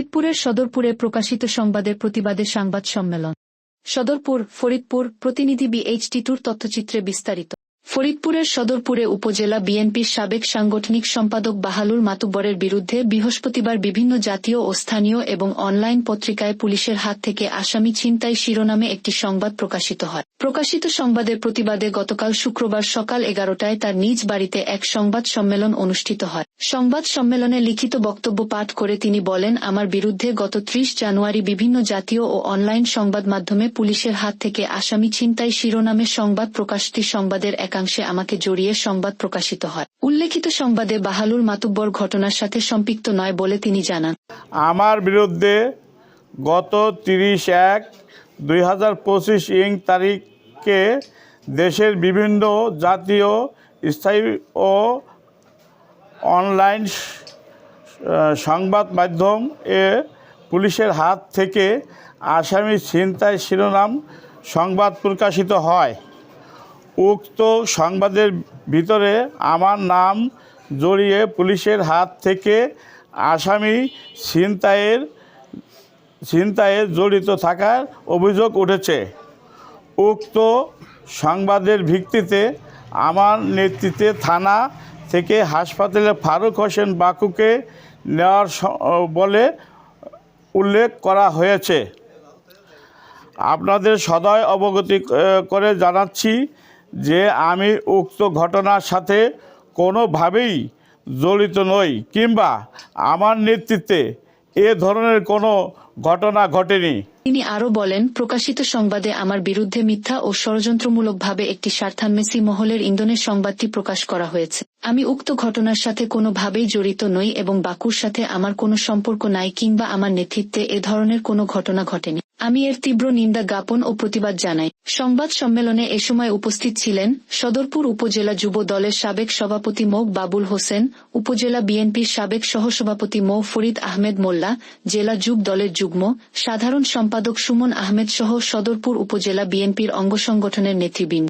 ফরিদপুরের সদরপুরে প্রকাশিত সংবাদের প্রতিবাদে সংবাদ সম্মেলন। সদরপুর, ফরিদপুর, প্রতিনিধি BHT2 তথ্যচিত্রে বিস্তারিত। ফরিদপুরের সদরপুরে উপজেলা বিএনপির সাবেক সাংগঠনিক সম্পাদক বাহালুর মাতুব্বরের বিরুদ্ধে বৃহস্পতিবার বিভিন্ন জাতীয় ও স্থানীয় এবং অনলাইন পত্রিকায় পুলিশের হাত থেকে আসামি ছিনতাই শিরোনামে একটি সংবাদ প্রকাশিত হয়। প্রকাশিত সংবাদের প্রতিবাদে গতকাল শুক্রবার সকাল 11টায় তার নিজ বাড়িতে এক সংবাদ সম্মেলন অনুষ্ঠিত হয়। সংবাদ সম্মেলনে লিখিত বক্তব্য পাঠ করে তিনি বলেন, আমার বিরুদ্ধে গত 30 জানুয়ারি বিভিন্ন জাতীয় ও অনলাইন সংবাদ মাধ্যমে পুলিশের হাত থেকে আসামি ছিনতাই শিরোনামে সংবাদ প্রকাশটি সংবাদের একাংশে আমাকে জড়িয়ে সংবাদ প্রকাশিত হয়। উল্লেখিত সংবাদে বাহালুর মাতুব্বর ঘটনার সাথে সম্পৃক্ত নয় বলে তিনি জানান। আমার বিরুদ্ধে গত 30/1/2025 তারিখে দেশের বিভিন্ন জাতীয়, স্থায়ী ও অনলাইন সংবাদ মাধ্যম এ পুলিশের হাত থেকে আসামি ছিনতাই শিরোনাম সংবাদ প্রকাশিত হয়। উক্ত সংবাদের ভিতরে আমার নাম জড়িয়ে পুলিশের হাত থেকে আসামি ছিনতাইয়ে জড়িত থাকার অভিযোগ উঠেছে। উক্ত সংবাদের ভিত্তিতে আমার নেতৃত্বে থানা থেকে হাসপাতালে ফারুক হোসেন বাকুকে নেওয়ার বলে উল্লেখ করা হয়েছে। আপনাদের সদয় অবগতি করে জানাচ্ছি যে আমি উক্ত ঘটনার সাথে কোনোভাবেই জড়িত নই কিংবা আমার নেতৃত্বে এ ধরনের কোনো ঘটনা ঘটেনি। তিনি আরও বলেন, প্রকাশিত সংবাদে আমার বিরুদ্ধে মিথ্যা ও ষড়যন্ত্রমূলকভাবে একটি স্বার্থান্বেষী মহলের ইন্ধনে সংবাদটি প্রকাশ করা হয়েছে। আমি উক্ত ঘটনার সাথে কোনোভাবেই জড়িত নই এবং বাকুর সাথে আমার কোনো সম্পর্ক নাই কিংবা আমার নেতৃত্বে এ ধরনের কোনো ঘটনা ঘটেনি। আমি এর তীব্র নিন্দা জ্ঞাপন ও প্রতিবাদ জানাই। সংবাদ সম্মেলনে এ সময় উপস্থিত ছিলেন সদরপুর উপজেলা যুব দলের সাবেক সভাপতি মো. বাবুল হোসেন, উপজেলা বিএনপির সাবেক সহসভাপতি মো. ফরিদ আহমেদ মোল্লা, জেলা যুব দলের যুগ্ম সাধারণ সম্পাদক সুমন আহমেদ সহ সদরপুর উপজেলা বিএনপির অঙ্গসংগঠনের নেতৃবৃন্দ।